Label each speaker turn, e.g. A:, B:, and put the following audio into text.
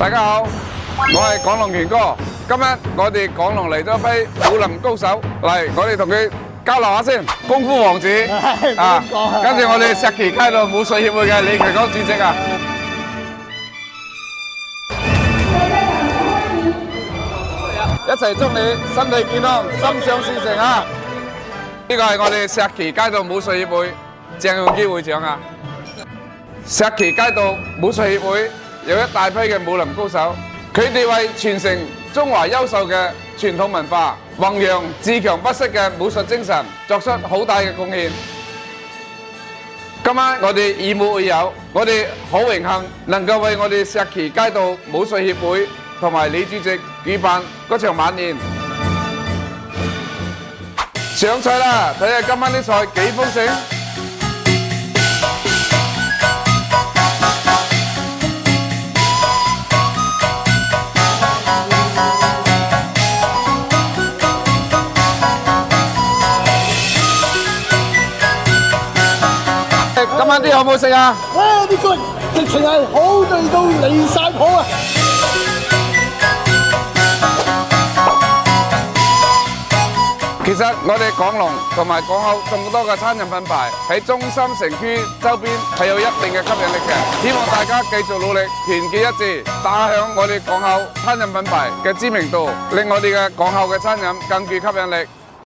A: 大家好，我係港龍權哥。今日我哋港龍嚟咗一批武林高手，嚟我哋同佢交流下先。功夫王子跟住我哋石岐街道武術協會嘅李強江主席啊，一齊祝你身體健康，心想事成啊！呢個係我哋石岐街道武術協會鄭用基會長啊。石岐街道武術協會有一大批嘅武林高手，佢哋為傳承中華優秀嘅傳統文化，弘揚自強不息嘅武術精神，作出好大嘅貢獻。今晚我哋以武會友，我哋好榮幸能夠為我哋石岐街道武術協會同埋李主席舉辦嗰場晚宴。上菜啦，睇下今晚啲菜幾豐盛。今晚啲好唔好食啊？
B: 啲骨直情係好味到離晒譜啊！
A: 其實我哋港龍同埋港口眾多嘅餐飲品牌喺中心城區周邊係有一定嘅吸引力嘅，希望大家繼續努力，團結一致，打響我哋港口餐飲品牌嘅知名度，令我哋嘅港口嘅餐飲更具吸引力。